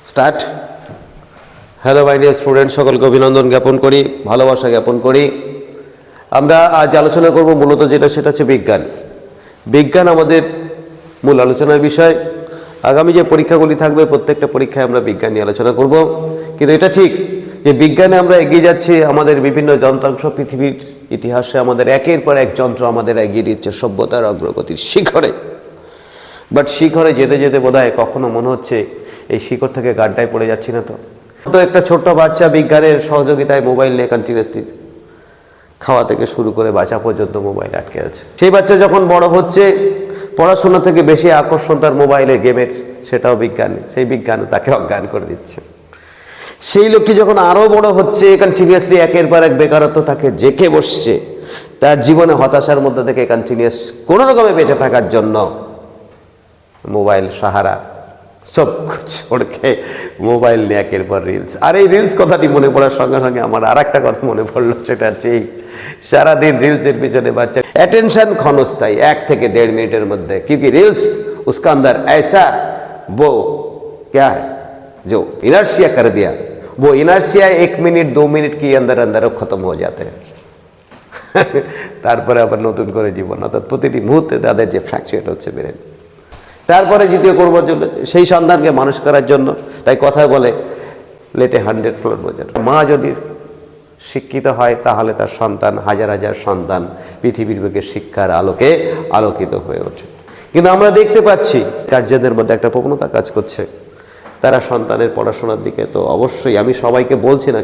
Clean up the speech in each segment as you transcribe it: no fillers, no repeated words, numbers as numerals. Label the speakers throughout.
Speaker 1: Start. Hello my dear student, সকলকে অভিনন্দন জ্ঞাপন করি, ভালোবাসা জ্ঞাপন করি। আমরা আজ আলোচনা করব মূলত সেটা হচ্ছে বিজ্ঞান। বিজ্ঞান আমাদের মূল আলোচনার বিষয়। আগামী যে পরীক্ষাগুলি থাকবে প্রত্যেকটা পরীক্ষায় আমরা বিজ্ঞান নিয়ে আলোচনা করব। কিন্তু এটা ঠিক যে বিজ্ঞানে আমরা এগিয়ে যাচ্ছি, আমাদের বিভিন্ন যন্ত্রাংশ পৃথিবীর ইতিহাসে আমাদের একের পর এক যন্ত্র আমাদের এগিয়ে দিচ্ছে সভ্যতার অগ্রগতির শিখরে। বাট শিখরে যেতে যেতে বোধহয় কখনো মনে হচ্ছে এই শিখর থেকে গাড্ডায় পড়ে যাচ্ছি না। তো একটা ছোট্ট বাচ্চা বিজ্ঞানের সহযোগিতায় মোবাইল নিয়ে কন্টিনিউয়াসলি খাওয়া থেকে শুরু করে বাঁচা পর্যন্ত মোবাইল আটকে আছে। সেই বাচ্চা যখন বড় হচ্ছে, পড়াশোনা থেকে বেশি আকর্ষণ তার মোবাইলে গেমের, সেটাও বিজ্ঞান, সেই বিজ্ঞান তাকে অজ্ঞান করে দিচ্ছে। সেই লোকটি যখন আরও বড় হচ্ছে, কন্টিনিউয়াসলি একের পর এক বেকারত্ব তাকে জেঁকে বসছে, তার জীবনে হতাশার মধ্যে থেকে কন্টিনিউয়াস কোনো রকমে বেঁচে থাকার জন্য মোবাইল সাহারা সব ছোড় খেয়ে মোবাইল নিয়ে একের পর রিলস। আর এই রিলস কথাটি মনে পড়ার সঙ্গে সঙ্গে আমার আর একটা কথা মনে পড়লো, সেটা হচ্ছে সারাদিন রিলসের পিছনে বাচ্চা অ্যাটেনশন ক্ষণস্থায়ী, 1 থেকে 1.5 মিনিটের মধ্যে। क्योंकि रील्स उसका अंदर ऐसा वो क्या है जो इनर्शिया कर दिया, वो इनर्शिया 1 मिनट 2 मिनट के अंदर अंदर खत्म हो जाते हैं। তারপরে আবার নতুন করে জীবন, অর্থাৎ প্রতিটি মুহূর্তে তাদের যে ফ্র্যাকচুয়েট হচ্ছে বেড়ে। তারপরে দ্বিতীয় করবার জন্য সেই সন্তানকে মানুষ করার জন্য, তাই কথায় বলে লেটে 100 ফ্লোর বোঝেন। মা যদি শিক্ষিত হয় তাহলে তার সন্তান, হাজার হাজার সন্তান পৃথিবীর বুকে শিক্ষার আলোকে আলোকিত হয়ে ওঠে। কিন্তু আমরা দেখতে পাচ্ছি গার্জিয়ানদের মধ্যে একটা প্রবণতা কাজ করছে, তারা সন্তানের পড়াশোনার দিকে, তো অবশ্যই আমি সবাইকে বলছি না,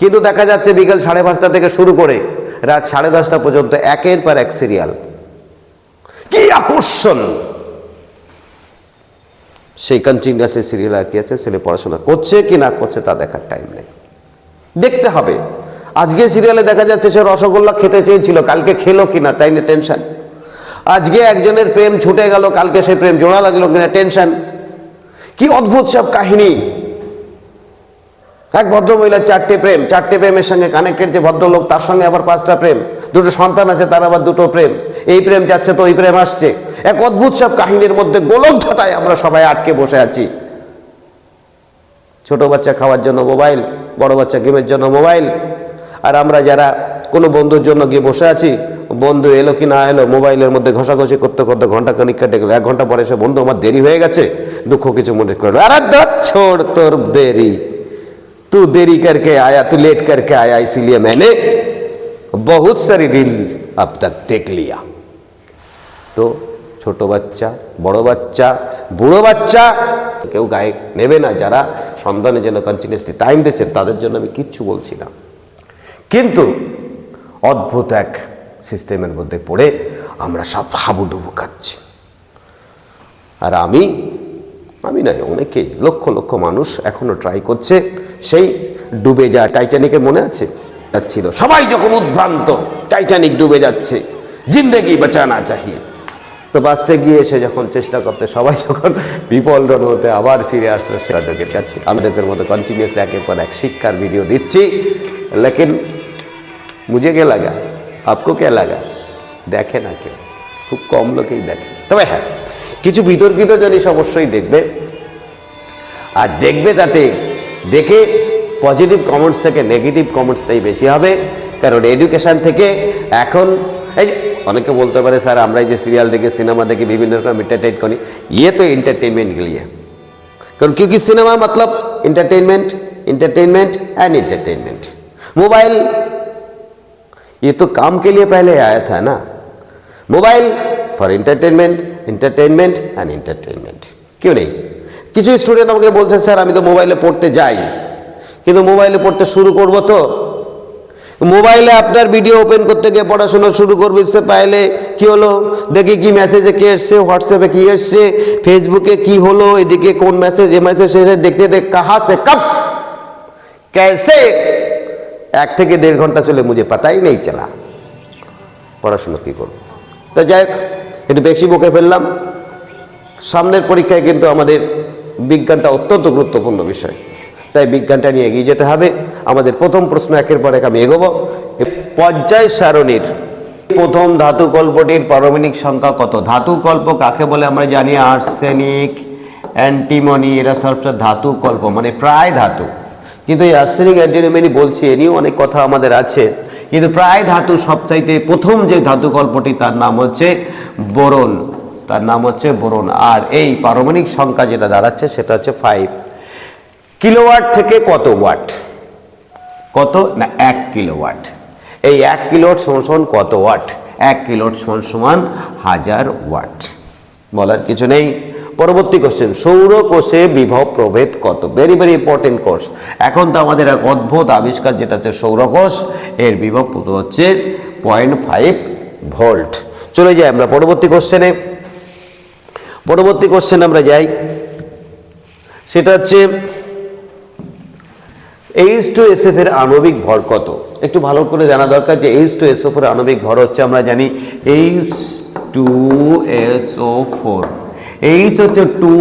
Speaker 1: কিন্তু দেখা যাচ্ছে বিকেল 5:30 থেকে শুরু করে রাত 10:30 পর্যন্ত একের পর এক সিরিয়াল। কি আকর্ষণ! সেই কন্টিনিউয়াসলি সিরিয়াল আঁকিয়েছে, ছেলে পড়াশোনা করছে কি না করছে তা দেখার টাইম নেই। দেখতে হবে। আজকে সিরিয়ালে দেখা যাচ্ছে সে রসগোল্লা খেতে চেয়েছিল, কালকে খেলো কিনা তাই নিয়ে টেনশন। আজকে একজনের প্রেম ছুটে গেল, কালকে সেই প্রেম জোড়া লাগলো কিনা টেনশন। কি অদ্ভুত সব কাহিনী! এক ভদ্রমহিলার 4টে প্রেম, 4টে প্রেমের সঙ্গে কানেক্টেড যে ভদ্রলোক, তার সঙ্গে আবার 5টা প্রেম, 2টো সন্তান আছে, তার আবার 2টো প্রেম। এই প্রেম যাচ্ছে তো ওই প্রেম আসছে। এক অদ্ভুত সব কাহিনীর মধ্যে গোলকধাতায় আমরা সবাই আটকে বসে আছি। ছোট বাচ্চা খাওয়ার জন্য মোবাইল, বড় বাচ্চা গেমের জন্য মোবাইল। আর আমরা যারা কোনো বন্ধুর জন্য গিয়ে বসে আছি, বন্ধু এলো কি না এলো, মোবাইলের মধ্যে ঘষাঘষি করতে করতে ঘন্টা খানিক কেটে গেল। 1 ঘন্টা পরে এসে, বন্ধু আমার দেরি হয়ে গেছে, দুঃখ কিছু মনে করলো। আরে দত ছোড় তোর দেরি, तू देरी करके आया, तू लेट करके आया, इसीलिए मैंने बहुत सारी रील अब तक देख लिया। तो ছোট বাচ্চা, বড় বাচ্চা, বুড়ো বাচ্চা কেউ গায়ে নেবে না। যারা সন্তানের জন্য কন্টিনিউয়াসলি টাইম দিচ্ছে তাদের জন্য আমি কিচ্ছু বলছি না, কিন্তু অদ্ভুত এক সিস্টেমের মধ্যে পড়ে আমরা সব হাবুডুবু খাচ্ছি। আর আমি নয়, অনেকেই, লক্ষ লক্ষ মানুষ এখনো ট্রাই করছে সেই ডুবে যায় টাইটানিকের, মনে আছে ছিল, সবাই যখন উদ্ভ্রান্ত, টাইটানিক ডুবে যাচ্ছে, জিন্দেগি বাঁচানা চাহিয়ে। তো বাঁচতে গিয়ে সে যখন চেষ্টা করতে, সবাই যখন বিফল হতে আবার ফিরে আসলো সেরাদের কাছে। আমাদের মতো কন্টিনিউয়াসলি একের পর এক শিক্ষার ভিডিও দিচ্ছি, লেকিন মুঝে কে লাগা, আপকো কে লাগা, দেখে না কেউ, খুব কম লোকেই দেখে। তবে হ্যাঁ, কিছু বিতর্কিত জিনিস অবশ্যই দেখবে, আর দেখবে তাতে দেখে পজিটিভ কমেন্টস থেকে নেগেটিভ কমেন্টসটাই বেশি হবে। কারণ এডুকেশান থেকে এখন এই অনেকে বলতে পারে, স্যার আমরা এই যে সিরিয়াল দেখে, সিনেমা দেখে বিভিন্ন রকম এন্টারটেইন করি, ইয়ে তো एंटरटेनमेंट के लिए, কারণ क्योंकि सिनेमा मतलब एंटरटेनमेंट एंड एंटरटेनमेंट। मोबाइल ये तो काम के लिए पहले आया था ना, mobile for entertainment and entertainment. क्यों नहीं? কিছু স্টুডেন্ট আমাকে বলছে, স্যার আমি তো মোবাইলে পড়তে যাই, কিন্তু মোবাইলে পড়তে শুরু করব, তো মোবাইলে আপনার ভিডিও ওপেন করতে গিয়ে পড়াশোনা শুরু করবো, इससे पहले কি হলো দেখি, কি মেসেজে কে এসছে, হোয়াটসঅ্যাপে কি এসছে, ফেসবুকে কি হলো, এদিকে কোন মেসেজ, এ মেসেজ শেষে দেখতে দেখতে কাহা সে কব कैसे 1 থেকে 1.5 ঘন্টা চলে, মুঝে পাতাই নেই চলা। পড়াশোনা কি করব? তো যাই হোক, একটু বেশি বকে ফেললাম। সামনের পরীক্ষায় কিন্তু আমাদের বিজ্ঞানটা অত্যন্ত গুরুত্বপূর্ণ বিষয়, তাই বিজ্ঞানটা নিয়ে এগিয়ে যেতে হবে। আমাদের প্রথম প্রশ্ন একের পর এক আমি এগোবো। পর্যায় সারণীর প্রথম ধাতু কল্পটির পারমাণবিক সংখ্যা কত? ধাতু কল্প কাকে বলে আমরা জানি, আর্সেনিক, অ্যান্টিমনি, এরা সব ধাতু কল্প মানে প্রায় ধাতু। কিন্তু এই আর্সেনিক অ্যান্টিমনি বলছি এ নিয়েও অনেক কথা আমাদের আছে, কিন্তু প্রায় ধাতু সবচাইতে প্রথম যে ধাতু কল্পটি তার নাম হচ্ছে বোরন, তার নাম হচ্ছে বোরন। আর এই পারমাণবিক সংখ্যা যেটা দাঁড়াচ্ছে সেটা হচ্ছে 5। কিলোওয়াট থেকে কত ওয়াট? কত না 1 কিলোওয়াট। এই 1 কিলোওয়াট সমান কত ওয়াট? 1 কিলোওয়াট সমান 1000 ওয়াট। বলার কিছু নেই। পরবর্তী কোশ্চেন, সৌরকোষে বিভব প্রভেদ কত? Very very important course. এখন তো আমাদের এক অদ্ভুত আবিষ্কার যেটা হচ্ছে সৌরকোষ, এর বিভব হচ্ছে 0.5 ভোল্ট। চলে যাই আমরা পরবর্তী কোশ্চেনে। পরবর্তী কোশ্চেন আমরা যাই, সেটা হচ্ছে H2SO4 এর আণবিক ভর কত? একটু ভালো করে জানা দরকার যে H2SO4 এর আণবিক ভর হচ্ছে, আমরা জানি H2SO4, H হচ্ছে 2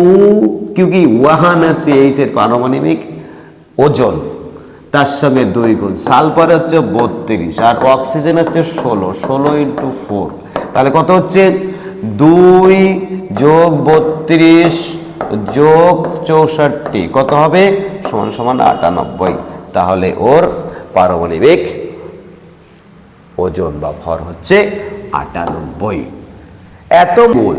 Speaker 1: क्योंकि 1 আছে H এর পারমাণবিক ওজন, তার সঙ্গে 2 গুণ, সালফার হচ্ছে 32 আর অক্সিজেন হচ্ছে 16, 16 × 4, তাহলে কত হচ্ছে 2 যোগ 32 যোগ 64 কত হবে? সমান 98। তাহলে ওর পারমাণবিক ওজন বা ভর হচ্ছে 98। এত মোল,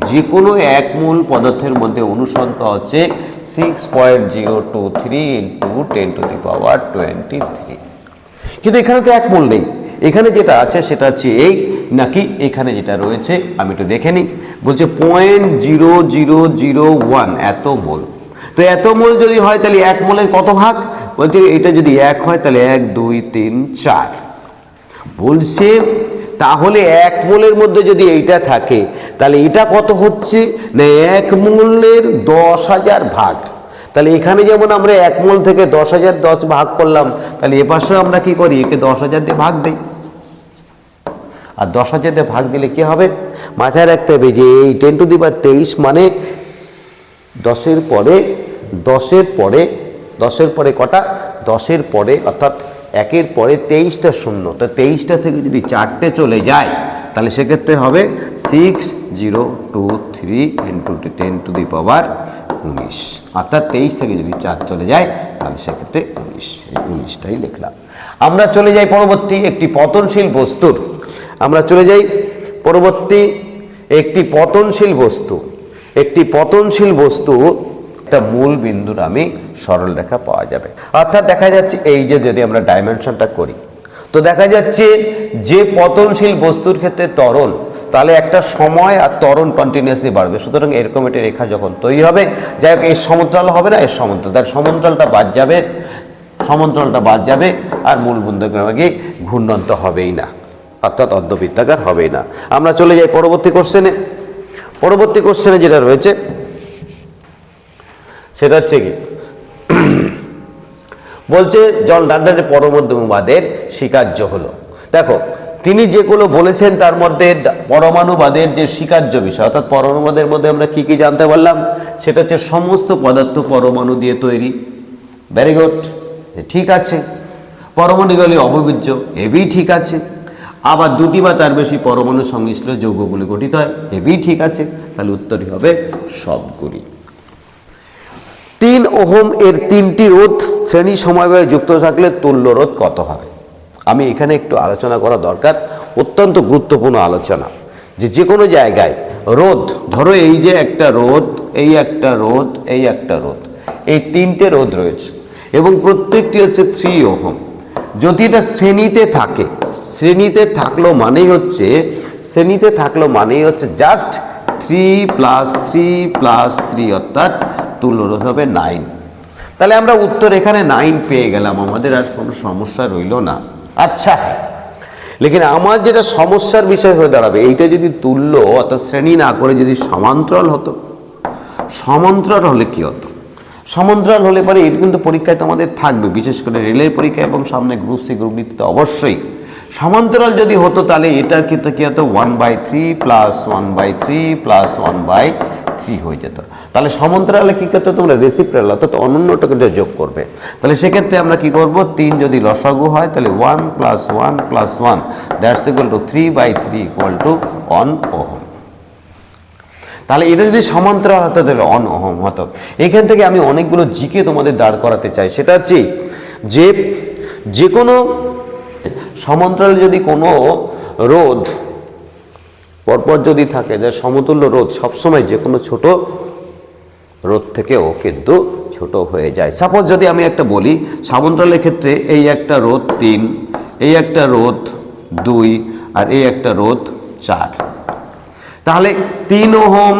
Speaker 1: যে কোনো এক মোল পদার্থের মধ্যে অনুসংখ্যা হচ্ছে 6.023 × 10⁻23। কিন্তু এখানে তো এক মোল নেই, এখানে যেটা আছে সেটা হচ্ছে এই, নাকি এখানে যেটা রয়েছে আমি একটু দেখে নিই। বলছে 0.0001 এত মোল। তো এত মোল যদি হয় তাহলে এক মোলের কত ভাগ? বলছে এটা যদি 1 হয় তাহলে 1 2 3 4। বলছে তাহলে এক মোলের মধ্যে যদি এইটা থাকে তাহলে এটা কত হচ্ছে না 1 মোলের 10,000 ভাগ। তাহলে এখানে যেমন আমরা 1 মোল থেকে 10,000 10 ভাগ করলাম, তাহলে এপাশেও আমরা কি করি, একে 10,000 দিয়ে ভাগ দিই। আর 10,000 দিয়ে ভাগ দিলে কি হবে? মাথায় রাখতে হবে যে এই 10⁻23 মানে 10-এর পরে কটা? 10-এর পরে, অর্থাৎ 1-এর পরে 23টা শূন্য, তো 23টা থেকে যদি 4টে চলে যায় তাহলে সেক্ষেত্রে হবে 6023 × 10⁻19, অর্থাৎ 23 থেকে যদি 4 চলে যায় তাহলে সেক্ষেত্রে 19টাই লিখলাম। আমরা চলে যাই পরবর্তী একটি পতনশীল বস্তুর, আমরা চলে যাই পরবর্তী একটি পতনশীল বস্তু একটা মূল বিন্দুর আমি সরল রেখা পাওয়া যাবে। অর্থাৎ দেখা যাচ্ছে এই যে যদি আমরা ডাইমেনশনটা করি তো দেখা যাচ্ছে যে পতনশীল বস্তুর ক্ষেত্রে ত্বরণ, তাহলে একটা সময় আর ত্বরণ কন্টিনিউয়াসলি বাড়বে। সুতরাং এরকম একটি রেখা যখন তৈরি হবে, যাই হোক এর সমান্তরাল হবে না, এর সমান্তরাল, তার সমান্তরালটা বাদ যাবে আর মূল বিন্দুকে ঘূর্ণন্ত হবেই না, অর্থাৎ অর্ধবৃত্তাকার হবেই না। আমরা চলে যাই পরবর্তী কোশ্চেনে যেটা রয়েছে সেটা হচ্ছে কি, বলছে জন ডাল্টনের পরমাণুবাদের স্বীকার্য হলো। দেখো তিনি যেগুলো বলেছেন তার মধ্যে পরমাণুবাদের যে স্বীকার্য বিষয়, অর্থাৎ পরমাণুবাদের মধ্যে আমরা কি কি জানতে পারলাম, সেটা হচ্ছে সমস্ত পদার্থ পরমাণু দিয়ে তৈরি। ভেরি গুড, ঠিক আছে। পরমাণুগুলি অবিভাজ্য, এবি ঠিক আছে। আবার 2টি বা তার বেশি পরমাণু সংশ্লিষ্ট যৌগগুলি গঠিত হয়, এবি ঠিক আছে। তাহলে উত্তরই হবে সবগুলি। 3 ওহম এর 3টি রোধ শ্রেণী সমবায়ে যুক্ত থাকলে তুল্য রোধ কত হবে? আমি এখানে একটু আলোচনা করা দরকার, অত্যন্ত গুরুত্বপূর্ণ আলোচনা, যে কোনো জায়গায় রোধ, ধরো এই যে একটা রোধ, এই একটা রোধ, এই একটা রোধ, এই 3টে রোধ রয়েছে এবং প্রত্যেকটি হচ্ছে 3 ওহম। যদি এটা শ্রেণীতে থাকলো মানেই হচ্ছে জাস্ট 3 + 3 + 3 অর্থাৎ তুল্য রোধ হবে 9। তাহলে আমরা উত্তর এখানে 9 পেয়ে গেলাম, আমাদের আর কোনো সমস্যা রইল না। আচ্ছা, লেকিন আমার যেটা সমস্যার বিষয় হয়ে দাঁড়াবে, এইটা যদি তুল্য অর্থাৎ শ্রেণী না করে যদি সমান্তরাল হতো, সমান্তরাল হলে কি হতো? সমান্তরাল হলে পরে এর কিন্তু পরীক্ষায় তো আমাদের থাকবে, বিশেষ করে রেলের পরীক্ষা এবং সামনে গ্রুপ সি গ্রুপ ডিতে অবশ্যই। সমান্তরাল যদি হতো তাহলে এটার ক্ষেত্রে কি হতো, 1/3 + 1/3 + 1/3 হয়ে যেত। তাহলে সমান্তরালে কি করতে, তোমরা রেসিপ্রোকাল অর্থাৎ অনন্যটাকে যোগ করবে। তাহলে সেক্ষেত্রে আমরা কি করব, 3 যদি লসাগু হয় তাহলে 1 + 1 + 1 দ্যাটস ইকুয়াল টু 3/3 = 1 ওহম। তাহলে এটা যদি সমান্তরাল হতো তাহলে অন-ওহম হতো। এখান থেকে আমি অনেকগুলো জিকে তোমাদের দাঁড় করাতে চাই। সেটা হচ্ছে যে কোনো সমান্তরাল যদি কোনো রোধ পরপর যদি থাকে, যে সমতুল্য রোধ সবসময় যে কোনো ছোট রোধ থেকেও কিন্তু ছোট হয়ে যায়। সাপোজ যদি আমি একটা বলি সমান্তরালের ক্ষেত্রে এই একটা রোধ 3, এই একটা রোধ 2 আর এই একটা রোধ 4, তাহলে 3 ওহম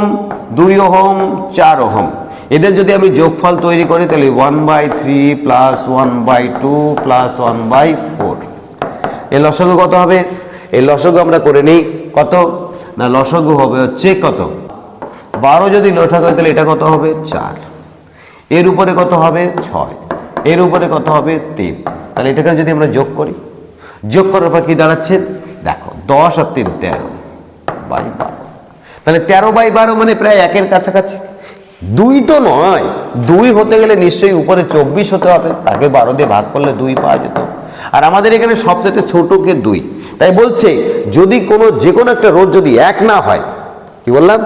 Speaker 1: 2 ওহম 4 ওহম এদের যদি আমি যোগফল তৈরি করি তাহলে 1/3 প্লাস 1/2 প্লাস 1/4, এর লসাগু কত হবে? এই লসাগু আমরা করে নিই কত না, লসাগু হবে হচ্ছে কত 12 যদি লসাগু হয় তাহলে এটা কত হবে 4, এর উপরে কত হবে 6, এর উপরে কত হবে 3, তাহলে এটাকে যদি আমরা যোগ করি, যোগ করার পর কি দাঁড়াচ্ছে দেখো 10 আর 3 13/12, তাহলে 13/12 মানে প্রায় 1-এর কাছাকাছি। 2 তো নয়, 2 হতে গেলে নিশ্চয়ই উপরে 24 হতে হবে, তাকে 12 দিয়ে ভাগ করলে 2 পাওয়া যেত। আর আমাদের এখানে সবচেয়ে ছোটকে 2, তাই বলছে যদি যে কোনো একটা রোধ যদি 1 না হয়, কি বললাম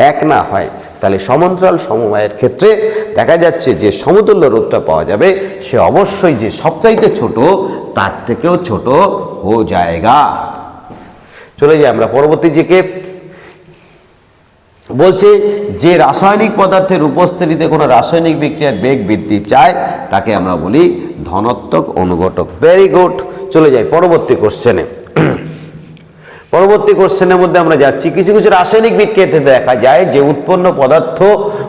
Speaker 1: 1 না হয়, তাহলে সমান্তরাল সমবায়ের ক্ষেত্রে দেখা যাচ্ছে যে সমতুল্য রোধটা পাওয়া যাবে সে অবশ্যই যে সবচাইতে ছোট তার থেকেও ছোট হো জায়গা। চলে যাই আমরা পরবর্তী দিকে। বলছে যে রাসায়নিক পদার্থের উপস্থিতিতে কোনো রাসায়নিক বিক্রিয়ার বেগ বৃদ্ধি চায় তাকে আমরা বলি ধনাত্মক অনুঘটক। Very good. চলে যাই পরবর্তী কোশ্চেনে। পরবর্তী কোশ্চেনের মধ্যে আমরা যাচ্ছি, কিছু কিছু রাসায়নিক বিক্রিয়াতে দেখা যায় যে উৎপন্ন পদার্থ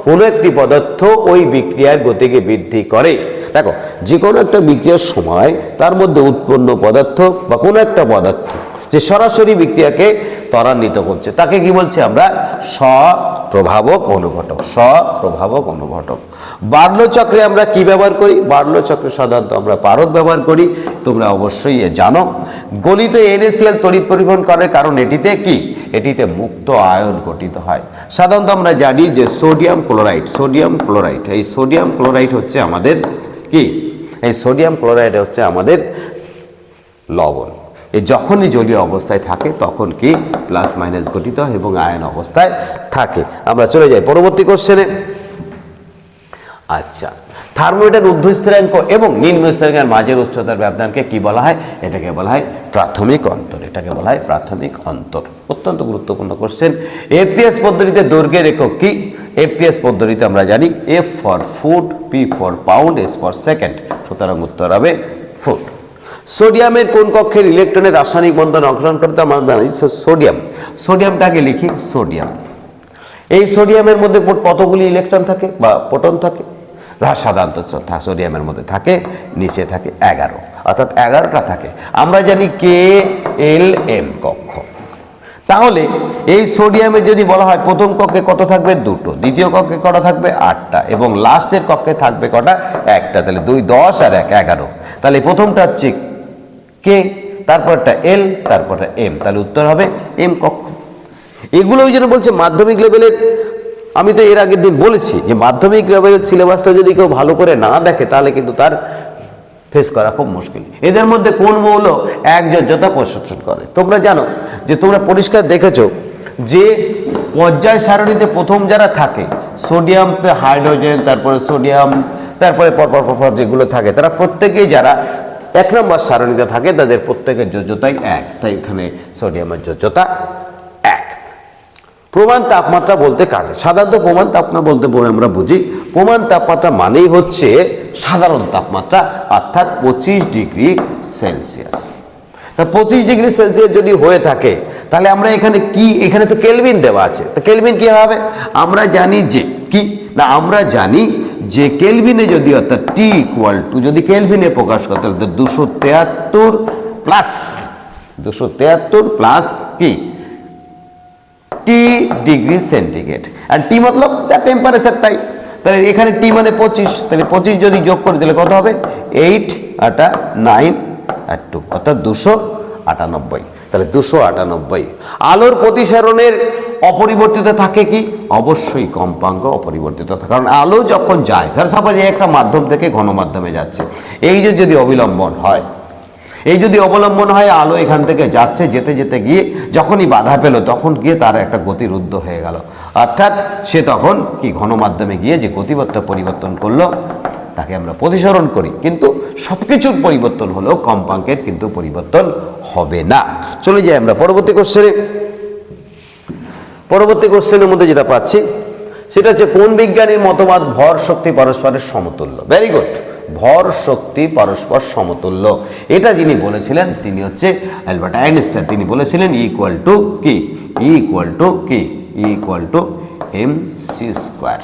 Speaker 1: কোনো একটি পদার্থ ওই বিক্রিয়ার গতিকে বৃদ্ধি করে। দেখো যে কোনো একটা বিক্রিয়ার সময় তার মধ্যে উৎপন্ন পদার্থ বা কোনো একটা পদার্থ যে সরাসরি বিক্রিয়াকে ত্বরান্বিত করছে তাকে কি বলছি আমরা স্বপ্রভাবক অনুঘটক। স্বপ্রভাবক অনুঘটক। বার্লো চক্রে আমরা কি ব্যবহার করি? বার্লো চক্রে সাধারণত আমরা পারদ ব্যবহার করি, তোমরা অবশ্যই জানো। গলিত NaCl তড়িৎ পরিবহন করে কারণ এটিতে মুক্ত আয়ন গঠিত হয়। সাধারণত আমরা জানি যে সোডিয়াম ক্লোরাইড, এই সোডিয়াম ক্লোরাইড হচ্ছে আমাদের কি, এই সোডিয়াম ক্লোরাইড হচ্ছে আমাদের লবণ। এই যখনই জলীয় অবস্থায় থাকে তখন কি প্লাস মাইনাস গঠিত হয় এবং আয়ন অবস্থায় থাকে। আমরা চলে যাই পরবর্তী কোশ্চেনে। আচ্ছা, থার্মোমিটার ঊর্ধ্বস্থিরাঙ্ক এবং নিম্ন স্থিরাঙ্কের মাঝের উচ্চতার ব্যবধানকে কি বলা হয়? এটাকে বলা হয় প্রাথমিক অন্তর। এটাকে বলা হয় প্রাথমিক অন্তর। অত্যন্ত গুরুত্বপূর্ণ কোশ্চেন। এফপিএস পদ্ধতিতে দৈর্ঘ্যের একক কি? এফপিএস পদ্ধতিতে আমরা জানি F for foot, P for pound, S for second. সুতরাং উত্তর হবে ফুট। সোডিয়ামের কোন কক্ষের ইলেকট্রনের রাসায়নিক বন্ধন অংশগ্রহণ করতে আমরা জানি সোডিয়ামটাকে লিখি সোডিয়াম। এই সোডিয়ামের মধ্যে কতগুলি ইলেকট্রন থাকে বা প্রোটন থাকে? সাধারণত সোডিয়ামের মধ্যে থাকে নিচে থাকে 11, অর্থাৎ 11টা থাকে। আমরা জানি KLm কক্ষ। তাহলে এই সোডিয়ামের যদি বলা হয় প্রথম কক্ষে কত থাকবে? 2টো, দ্বিতীয় কক্ষে কটা থাকবে? 8টা, এবং লাস্টের কক্ষে থাকবে কটা? 1টা। তাহলে 2 10 আর 1 11। তাহলে প্রথমটা হচ্ছে K, তারপরটা L, তারপরটা M, তাহলে উত্তর হবে M কক্ষ। এগুলো ওই জন্য বলছে মাধ্যমিক লেভেলের, আমি তো এর আগের দিন বলেছি যে মাধ্যমিক লেভেলের সিলেবাসটা যদি কেউ ভালো করে না দেখে তাহলে কিন্তু তার ফেস করা খুব মুশকিল। এদের মধ্যে কোন মৌল একযোজ্যতা প্রদর্শন করে? তোমরা জানো যে তোমরা পরিষ্কার দেখেছো যে পর্যায় সারণীতে প্রথম যারা থাকে সোডিয়াম, হাইড্রোজেন, তারপরে সোডিয়াম, তারপরে পরপর যেগুলো থাকে তারা প্রত্যেকেই যারা 1 নম্বর সারণীতে থাকে তাদের প্রত্যেকের যোজ্যতাই 1, তাই এখানে সোডিয়ামের যোজ্যতা 1। প্রমাণ তাপমাত্রা বলতে কাকে? সাধারণত প্রমাণ তাপমাত্রা বলতে আমরা বুঝি প্রমাণ তাপমাত্রা মানেই হচ্ছে সাধারণ তাপমাত্রা, অর্থাৎ 25 ডিগ্রি সেলসিয়াস। তা 25 ডিগ্রি সেলসিয়াস যদি হয়ে থাকে তাহলে আমরা এখানে কি, এখানে তো কেলভিন দেওয়া আছে, তো কেলভিন কি হবে? আমরা জানি যে কি না, আমরা জানি যে কেলভিনে যদি অর্থাৎ T ইকুয়াল টু যদি কেলভিনে প্রকাশ করতে হলে 273 প্লাস কি T ডিগ্রি সেন্টিগ্রেড। আর T মতলব যা টেম্পারেচার, তাহলে এখানে T মানে 25, তাহলে 25 যদি যোগ করে দিলে কত হবে? 8 আর 9 আর 2 অর্থাৎ 298। তাহলে 298। আলোর প্রতিসরণের অপরিবর্তিত থাকে কি? অবশ্যই কম্পাঙ্ক অপরিবর্তিত থাকে, কারণ আলো যখন যায়, ধর সাপোজ একটা মাধ্যম থেকে ঘন মাধ্যমে যাচ্ছে, এই যে যদি অবলম্বন হয়, আলো এখান থেকে যাচ্ছে, যেতে যেতে গিয়ে যখনই বাধা পেল তখন গিয়ে তার একটা গতিরুদ্ধ হয়ে গেল। অর্থাৎ সে তখন কি ঘন মাধ্যমে গিয়ে যে গতিপথটা পরিবর্তন করলো তাকে আমরা প্রতিসরণ করি, কিন্তু সবকিছুর পরিবর্তন হলেও কম্পাঙ্কের কিন্তু পরিবর্তন হবে না। চলে যাই আমরা পরবর্তী কোশ্চেনে। পরবর্তী কোশ্চেনের মধ্যে যেটা পাচ্ছি সেটা হচ্ছে কোন বিজ্ঞানীর মতবাদ ভর শক্তি পরস্পরের সমতুল্য। ভেরি গুড, ভর শক্তি পরস্পর সমতুল্য, এটা যিনি বলেছিলেন তিনি হচ্ছে অ্যালবার্ট আইনস্টাইন। তিনি বলেছিলেন ইকুয়াল টু কি, ইকুয়াল টু mc স্কোয়ার।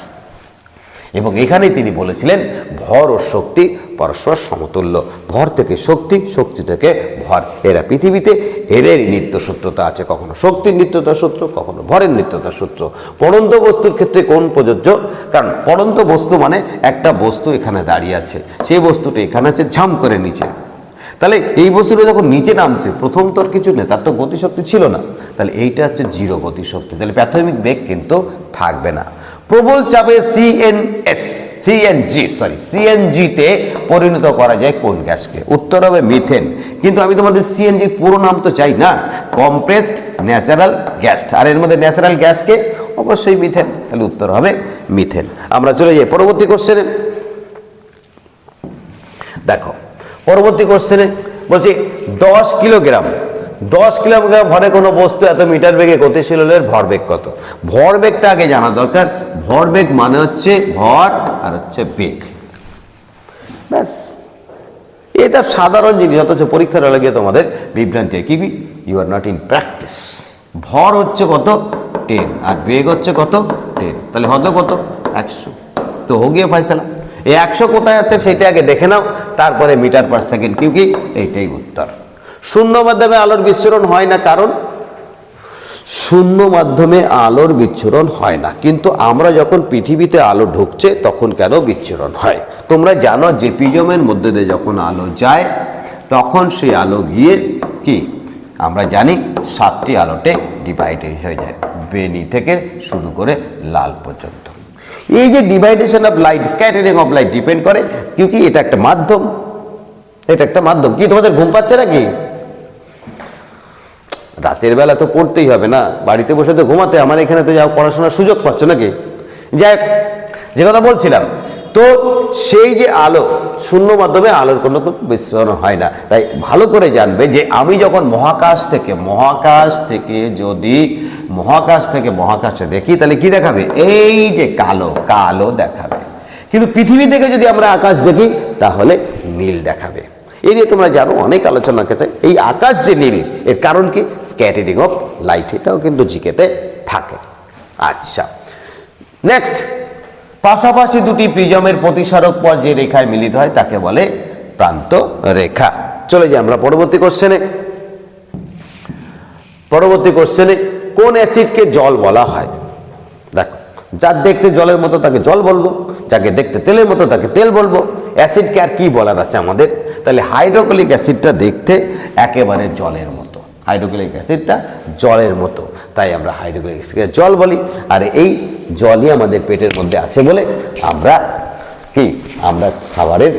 Speaker 1: এবং এখানেই তিনি বলেছিলেন ভর ও শক্তি পরস্পর সমতুল্য, ভর থেকে শক্তি, শক্তি থেকে ভর। এরা পৃথিবীতে এরই নিত্যসূত্রতা আছে, কখনো শক্তির নিত্যতার সূত্র, কখনো ভরের নিত্যতার সূত্র। পড়ন্ত বস্তুর ক্ষেত্রে কোন প্রযোজ্য? কারণ পড়ন্ত বস্তু মানে একটা বস্তু এখানে দাঁড়িয়ে আছে, সেই বস্তুটা এখানে আছে ঝাম করে নিচে, তাহলে এই বস্তুটা যখন নিচে নামছে প্রথম তো আর কিছু নেই, তার তো গতিশক্তি ছিল না, তাহলে এইটা হচ্ছে জিরো গতিশক্তি, তাহলে প্রাথমিক বেগ কিন্তু থাকবে না। প্রবল চাপে সিএনজিতে পরিণত করা যায় কোন গ্যাসকে? উত্তর হবে মিথেন। কিন্তু আমি তোমাদের সিএনজির পুরো নাম তো চাই না, কম্প্রেসড ন্যাচারাল গ্যাস, আর এর মধ্যে ন্যাচারাল গ্যাসকে অবশ্যই মিথেন, তাহলে উত্তর হবে মিথেন। আমরা চলে যাই পরবর্তী কোশ্চেনে। দেখো পরবর্তী কোশ্চেনে বলছি 10 কিলোগ্রাম ভরে কোনো বস্তু এত মিটার বেগে গতিশীল হলে ভরবেগ কত? ভরবেগটা আগে জানা দরকার। ভরবেগ মানে হচ্ছে ভর আর হচ্ছে বেগ, ব্যাস। এটা সাধারণ জিনিস, অথচ পরীক্ষার হলে গিয়ে তোমাদের বিভ্রান্তি কি you are not in practice. ভর হচ্ছে কত? 10, আর বেগ হচ্ছে কত? 10, তাহলে হতো কত? 100। তো হো গিয়ে ফয়সালা। এই 100 কোথায় আছে সেটা আগে দেখে নাও, তারপরে মিটার পার সেকেন্ড কিউকি, এইটাই উত্তর। শূন্য মাধ্যমে আলোর বিচ্ছুরণ হয় না, কারণ শূন্য মাধ্যমে আলোর বিচ্ছুরণ হয় না, কিন্তু আমরা যখন পৃথিবীতে আলো ঢুকছে তখন কেন বিচ্ছুরণ হয়? তোমরা জানো যে প্রিজমের মধ্যে দিয়ে যখন আলো যায় তখন সেই আলো গিয়ে কি আমরা জানি 7টি আলোতে ডিভাইড হয়ে যায়, বেনি থেকে শুরু করে লাল পর্যন্ত। এই যে division of light, scattering of light depend করে কিউকি এটা একটা মাধ্যম, এটা একটা মাধ্যম। কি তোমাদের ঘুম পাচ্ছে নাকি? রাতের বেলা তো পড়তেই হবে না, বাড়িতে বসে তো ঘুমাতে, আমার এখানে তো যাও পড়াশোনার সুযোগ পাচ্ছ নাকি? যাই হোক, যে কথা বলছিলাম, তো সেই যে আলো, শূন্য মাধ্যমে আলোর কোনো বিচ্ছুরণ হয় না। তাই ভালো করে জানবে যে আমি যখন মহাকাশ থেকে মহাকাশে দেখি তাহলে কি দেখাবে? এই যে কালো কালো দেখাবে। কিন্তু পৃথিবী থেকে যদি আমরা আকাশ দেখি তাহলে নীল দেখাবে। এই নিয়ে তোমরা জানো অনেক আলোচনা করতে, এই আকাশ যে নীল এর কারণ কি? স্ক্যাটারিং অফ লাইট, এটাও কিন্তু জিকেতে থাকে। আচ্ছা, নেক্সট, পাশাপাশি দুটি প্রিজমের প্রতিসারক পর যে রেখায় মিলিত হয় তাকে বলে প্রান্ত রেখা। চলে যাই আমরা পরবর্তী কোশ্চেনে। কোন অ্যাসিডকে জল বলা হয়? দেখো, যার দেখতে জলের মতো তাকে জল বলবো, যাকে দেখতে তেলের মতো তাকে তেল বলবো। অ্যাসিডকে আর কি বলার আছে আমাদের? তাহলে হাইড্রোক্লোরিক অ্যাসিডটা দেখতে একেবারে জলের মতো, হাইড্রোক্লোরিক অ্যাসিডটা জলের মতো, তাই আমরা হাইড্রোক্লোরিক অ্যাসিডকে জল বলি। আর এই জলই আমাদের পেটের মধ্যে আছে বলে আমরা খাবারের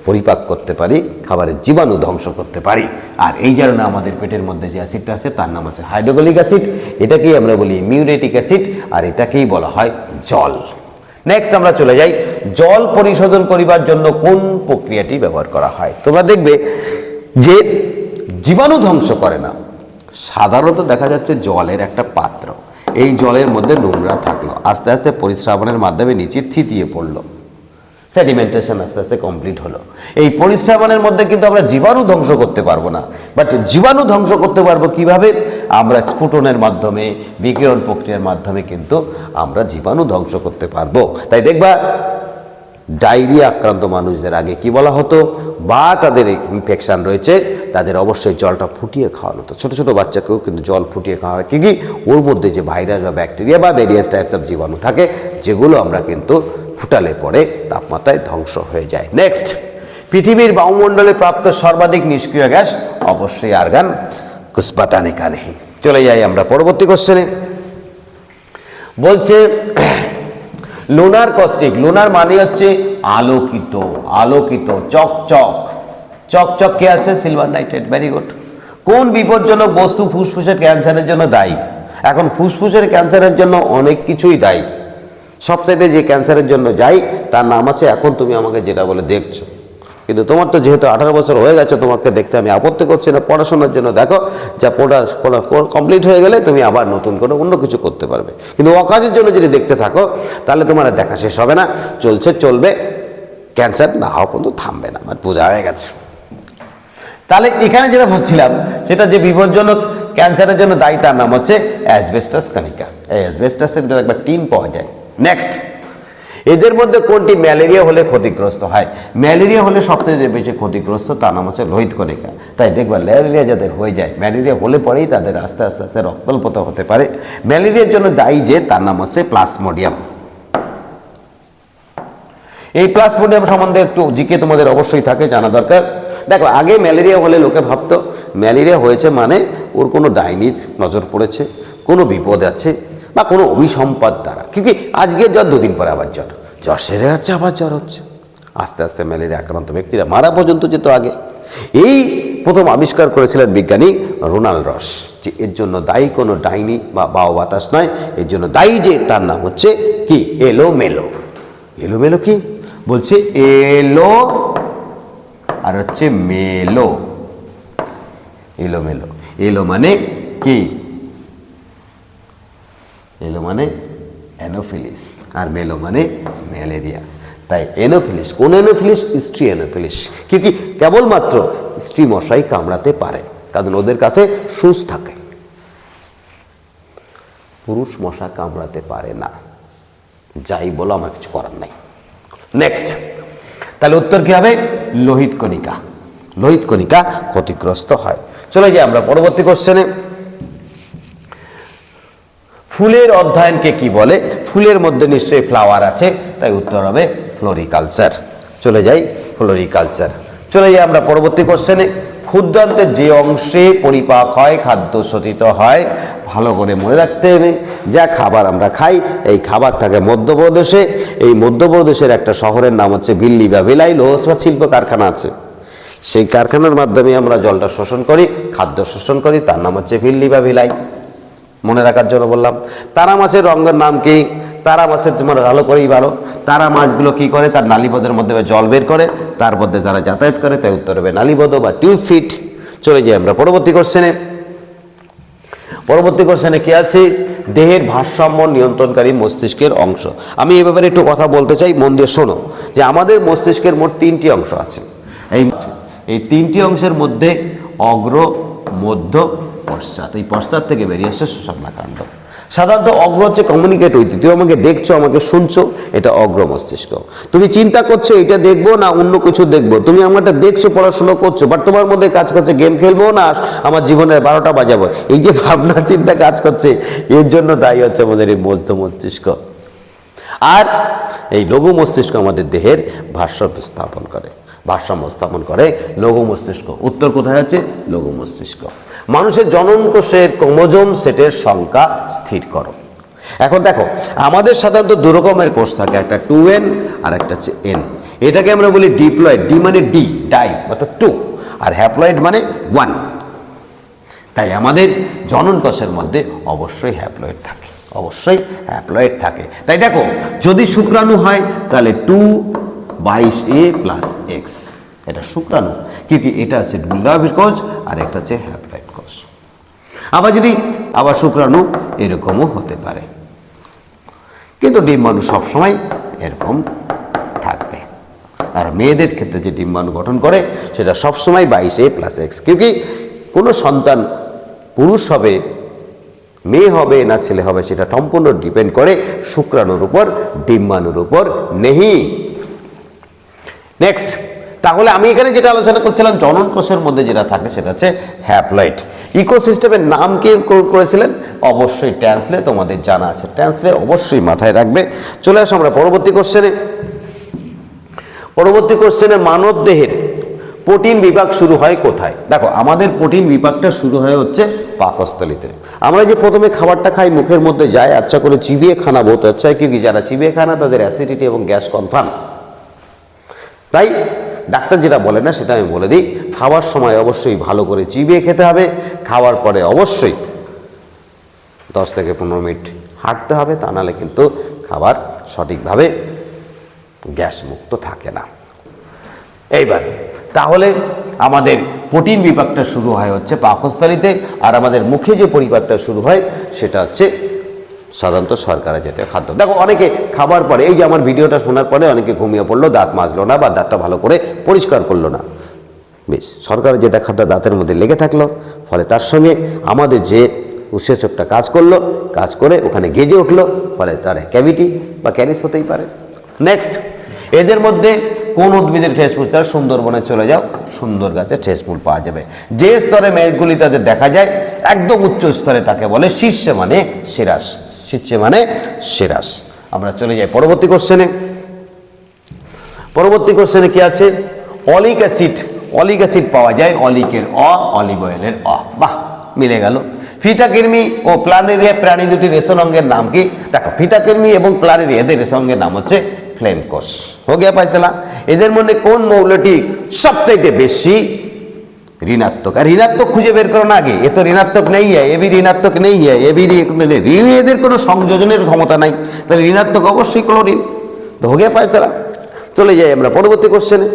Speaker 1: পরিপাক করতে পারি, খাবারের জীবাণু ধ্বংস করতে পারি। আর এই জন্য আমাদের পেটের মধ্যে যে অ্যাসিডটা আছে তার নাম আছে হাইড্রোক্লোরিক অ্যাসিড, এটাকেই আমরা বলি মিউরেটিক অ্যাসিড, আর এটাকেই বলা হয় জল। নেক্সট আমরা চলে যাই, জল পরিশোধন করিবার জন্য কোন প্রক্রিয়াটি ব্যবহার করা হয়? তোমরা দেখবে যে জীবাণু ধ্বংস করে না, সাধারণত দেখা যাচ্ছে জলের একটা পাত্র, এই জলের মধ্যে নোংরা থাকলো, আস্তে আস্তে পরিস্রাবনের মাধ্যমে নিচে থিতিয়ে পড়লো, সেডিমেন্টেশন আস্তে আস্তে কমপ্লিট হলো। এই পরিস্রাবনের মধ্যে কিন্তু আমরা জীবাণু ধ্বংস করতে পারবো না, বাট জীবাণু ধ্বংস করতে পারবো কিভাবে? আমরা স্ফুটনের মাধ্যমে, বিকিরণ প্রক্রিয়ার মাধ্যমে কিন্তু আমরা জীবাণু ধ্বংস করতে পারবো। তাই দেখবা ডায়রিয়া আক্রান্ত মানুষদের আগে কি বলা হতো, বা তাদের ইনফেকশন রয়েছে তাদের অবশ্যই জলটা ফুটিয়ে খাওয়ানো হতো। ছোটো ছোটো বাচ্চাকেও কিন্তু জল ফুটিয়ে খাওয়া হয়, কি ওর মধ্যে যে ভাইরাস বা ব্যাকটেরিয়া বা ভেরিয়াস টাইপস অফ জীবাণু থাকে যেগুলো আমরা কিন্তু ফুটালে পরে তাপমাত্রায় ধ্বংস হয়ে যায়। নেক্সট, পৃথিবীর বায়ুমণ্ডলে প্রাপ্ত সর্বাধিক নিষ্ক্রিয় গ্যাস? অবশ্যই আর্গন, কুছ বাতানে কা নেহি। চলে যাই আমরা পরবর্তী কোশ্চেনে। বলছে লুনার কস্টিক, লুনার মানে হচ্ছে আলোকিত, আলোকিত, চকচক, চকচক কে আছে? Silver nitrate. Very good. কোন বিপজ্জনক বস্তু ফুসফুসের ক্যান্সারের জন্য দায়ী? এখন ফুসফুসের ক্যান্সারের জন্য অনেক কিছুই দায়ী। সবচাইতে যে ক্যান্সারের জন্য যাই তার নাম আছে, এখন তুমি আমাকে যেটা বলে দেখছো, কিন্তু তোমার তো যেহেতু 18 বছর হয়ে গেছে, তোমাকে দেখতে আমি আপত্তি করছি না। পড়াশোনার জন্য দেখো, যা পড়া কমপ্লিট হয়ে গেলে তুমি আবার নতুন করে অন্য কিছু করতে পারবে। কিন্তু অকাজের জন্য যদি দেখতে থাকো তাহলে তোমার আর দেখা শেষ হবে না, চলবে, ক্যান্সার না হওয়া পর্যন্ত থামবে না। আমার বোঝা হয়ে গেছে। তাহলে এখানে যেটা বলছিলাম, সেটা যে বিপজ্জনক ক্যান্সারের জন্য দায়ী তার নাম হচ্ছে অ্যাসবেস্টাস কণিকা। এই অ্যাসবেস্টাসের একটা টিন পাওয়া যায়। নেক্সট, এদের মধ্যে কোনটি ম্যালেরিয়া হলে ক্ষতিগ্রস্ত হয়? ম্যালেরিয়া হলে সবচেয়ে বেশি ক্ষতিগ্রস্ত তার নাম হচ্ছে লোহিত কণিকা। তাই দেখবা ম্যালেরিয়া যাদের হয়ে যায়, ম্যালেরিয়া হলে পরেই তাদের আস্তে আস্তে রক্তাল্পতা হতে পারে। ম্যালেরিয়ার জন্য দায়ী যে তার নাম হচ্ছে প্লাজমোডিয়াম। এই প্লাজমোডিয়াম সম্বন্ধে একটু জিকে তোমাদের অবশ্যই থাকে, জানা দরকার। দেখো, আগে ম্যালেরিয়া হলে লোকে ভাবতো ম্যালেরিয়া হয়েছে মানে ওর কোনো ডাইনির নজর পড়েছে, কোনো বিপদ আছে বা কোনো অভিসম্পাদ দ্বারা। কিন্তু আজকে জ্বর, 2 দিন পরে আবার জ্বর সেরে যাচ্ছে, আবার জ্বর হচ্ছে। আস্তে আস্তে ম্যালেরিয়া আক্রান্ত ব্যক্তিরা মারা পর্যন্ত যেত আগে। এই প্রথম আবিষ্কার করেছিলেন বিজ্ঞানী রোনাল্ড রস, যে এর জন্য দায়ী কোনো ডাইনি বা বাও বাতাস নয়, এর জন্য দায়ী যে তার নাম হচ্ছে কি এলোমেলো। এলোমেলো কি বলছে? এলো আর হচ্ছে মেলো। এলোমেলো, এলো মানে কি? এলো মানে অ্যানোফিলিস, আর মেলো মানে ম্যালেরিয়া। তাই এনোফিলিস, কোন এনোফিলিস? স্ত্রী এনোফিলিস। কি কেবলমাত্র স্ত্রী মশাই কামড়াতে পারে, কারণ ওদের কাছে সুচ থাকে। পুরুষ মশা কামড়াতে পারে না। যাই বলো, আমার কিছু করার নাই। নেক্সট, তাহলে উত্তর কি হবে? লোহিত কণিকা। লোহিত কণিকা ক্ষতিগ্রস্ত হয়। চলে যাই আমরা পরবর্তী কোশ্চেনে। ফুলের অধ্যয়নকে কি বলে? ফুলের মধ্যে নিশ্চয়ই ফ্লাওয়ার আছে, তাই উত্তর হবে ফ্লোরিকালচার। চলে যাই ফ্লোরিকালচার। চলে যাই আমরা পরবর্তী কোশ্চেনে। ক্ষুদ্রান্তের যে অংশে পরিপাক হয়, খাদ্য শোষিত হয়, ভালো করে মনে রাখতে হবে, যা খাবার আমরা খাই এই খাবার থাকে মধ্যপ্রদেশে। এই মধ্যপ্রদেশের একটা শহরের নাম হচ্ছে দিল্লি বা ভিলাই। লৌহ ইস্পাত শিল্প কারখানা আছে, সেই কারখানার মাধ্যমে আমরা জলটা শোষণ করি, খাদ্য শোষণ করি, তার নাম হচ্ছে দিল্লি বা ভিলাই। মনে রাখার জন্য বললাম। তারা মাছের রঙের নাম কি? তারা মাছের তোমরা ভালো করেই ভালো। তারা মাছগুলো কি করে? তার নালীপথের মধ্যে জল বের করে, তার মধ্যে তারা যাতায়াত করে, তাই উত্তর হবে নালীপথ বা টিউব ফিট। চলে যাই আমরা পরবর্তী কোশ্চেনে। পরবর্তী কোশ্চেনে কি আছে? দেহের ভারসাম্য নিয়ন্ত্রণকারী মস্তিষ্কের অংশ। আমি এ ব্যাপারে একটু কথা বলতে চাই, মন দিয়ে শোনো। যে আমাদের মস্তিষ্কের মোট 3টি অংশ আছে। এই 3টি অংশের মধ্যে অগ্র, মধ্য, পশ্চাৎ। এই পশ্চাৎ থেকে বেরিয়ে আসছে সুষুম্নাকাণ্ড। সাধারণত অগ্র হচ্ছে কমিউনিকেট উইথ। তুমি আমাকে দেখছো, আমাকে শুনছো, এটা অগ্র মস্তিষ্ক। তুমি চিন্তা করছো এটা দেখবো না অন্য কিছু দেখবো, তুমি আমারটা দেখছো, পড়াশোনা করছো, বাট তোমার মধ্যে কাজ করছে গেম খেলবো না আমার জীবনের 12টা বাজাবো। এই যে ভাবনা চিন্তা কাজ করছে, এর জন্য দায়ী হচ্ছে আমাদের এই মধ্য মস্তিষ্ক। আর এই লঘু মস্তিষ্ক আমাদের দেহের ভারসাম্য স্থাপন করে লঘু মস্তিষ্ক। উত্তর কোথায় আছে? লঘু মস্তিষ্ক। মানুষের জনন কোষের ক্রোমোজোম সেটের সংখ্যা স্থির করো। এখন দেখো, আমাদের সাধারণত 2 রকমের কোষ থাকে, একটা 2n আর একটা হচ্ছে n। এটাকে আমরা বলি ডিপ্লয়েড। ডি মানে ডাই অর্থাৎ 2, আর হ্যাপ্লয়েড মানে 1। তাই আমাদের জনন কোষের মধ্যে অবশ্যই হ্যাপ্লয়েড থাকে, তাই দেখো, যদি শুক্রাণু হয় তাহলে 2/A + X, এটা শুক্রাণু। কিন্তু এটা আছে গুল্লাভির কোষ আর একটা আছে হ্যাপ্লয়েড কোষ। আবার শুক্রাণু এরকমও হতে পারে, কিন্তু ডিম্বাণু সবসময় এরকম থাকবে। আর মেয়েদের ক্ষেত্রে যে ডিম্বাণু গঠন করে সেটা সবসময় 22A + X। কিন্তু কোনো সন্তান পুরুষ হবে, মেয়ে হবে না ছেলে হবে, সেটা সম্পূর্ণ ডিপেন্ড করে শুক্রাণুর উপর, ডিম্বাণুর উপর নেই। নেক্সট, তাহলে আমি এখানে যেটা আলোচনা করছিলাম, জনন কোষের মধ্যে যেটা থাকে সেটা হচ্ছে হ্যাপ্লয়েড। ইকোসিস্টেমের নাম কি করেছিলেন? অবশ্যই ট্যান্সলে, তোমাদের জানা আছে। ট্যান্সলে অবশ্যই মাথায় রাখবে। চলে আসো আমরা পরবর্তী কোশ্চেনে। মানব দেহের প্রোটিন বিভাগ শুরু হয় কোথায়? দেখো, আমাদের প্রোটিন বিভাগটা শুরু হয় হচ্ছে পাকস্থলীতে। আমরা যে প্রথমে খাবারটা খাই মুখের মধ্যে যায়, আচ্ছা করে চিবিয়ে খানা বহুত আচ্ছা, কি যারা চিবিয়ে খায় না তাদের অ্যাসিডিটি এবং গ্যাস কনফার্ম। তাই ডাক্তার যেটা বলে না সেটা আমি বলে দিই, খাওয়ার সময় অবশ্যই ভালো করে চিবিয়ে খেতে হবে। খাওয়ার পরে অবশ্যই 10 থেকে 15 মিনিট হাঁটতে হবে, তা নাহলে কিন্তু খাবার সঠিকভাবে গ্যাস মুক্ত থাকে না। এইবার তাহলে আমাদের প্রোটিন বিপাকটা শুরু হয় হচ্ছে পাকস্থলীতে, আর আমাদের মুখে যে পরিপাকটা শুরু হয় সেটা হচ্ছে সাধারণত শর্করা জাতীয় খাদ্য। দেখো অনেকে খাবার পরে, এই যে আমার ভিডিওটা শোনার পরে অনেকে ঘুমিয়ে পড়লো, দাঁত মাজলো না বা দাঁতটা ভালো করে পরিষ্কার করলো না, বেশ শর্করা জাতীয় খাদ্য দাঁতের মধ্যে লেগে থাকলো, ফলে তার সঙ্গে আমাদের যে উৎসেচকটা কাজ করলো, কাজ করে ওখানে গেজে উঠলো, ফলে তার ক্যাভিটি বা ক্যারিস হতেই পারে। নেক্সট, এদের মধ্যে কোন উদ্ভিদের ঠেসমূল? তার সুন্দরবনে চলে যাও, সুন্দর গাছের ঠেসমূল পাওয়া যাবে। যে স্তরে মেঘগুলি তাদের দেখা যায় একদম উচ্চ স্তরে, তাকে বলে শীর্ষে মানে শিরাস, শীর্ষে মানে শিরাস। আমরা চলে যাই পরবর্তী কোশ্চেনে। পরবর্তী কোশ্চেনে কি আছে? অলিক অ্যাসিড। অলিক অ্যাসিড পাওয়া যায় অলিকের অ, অলিভ অয়েলের অ। বাহ, মিলে গেল। ফিতাকৃমি ও প্ল্যানেরিয়া প্রাণী দুটির রেশন অঙ্গের নাম কি? দেখো ফিতাকৃমি এবং প্ল্যানেরিয়া এদের রেশন অঙ্গের নাম হচ্ছে ফ্লেম কোষ। हो गया फैसला। এদের মধ্যে কোন মৌলটি সবচেয়ে বেশি ঋণাত্মক? আর ঋণাত্মক খুঁজে বের করো না আগে, এ তো ঋণাত্মক নেই, এ বি ঋণাত্মক নেই, এ বি এদের কোনো সংযোজনের ক্ষমতা নাই, তাহলে ঋণাত্মক অবশ্যই ক্লোরিন। তো हो गया फैसला। চলে যাই আমরা পরবর্তী কোশ্চেনে।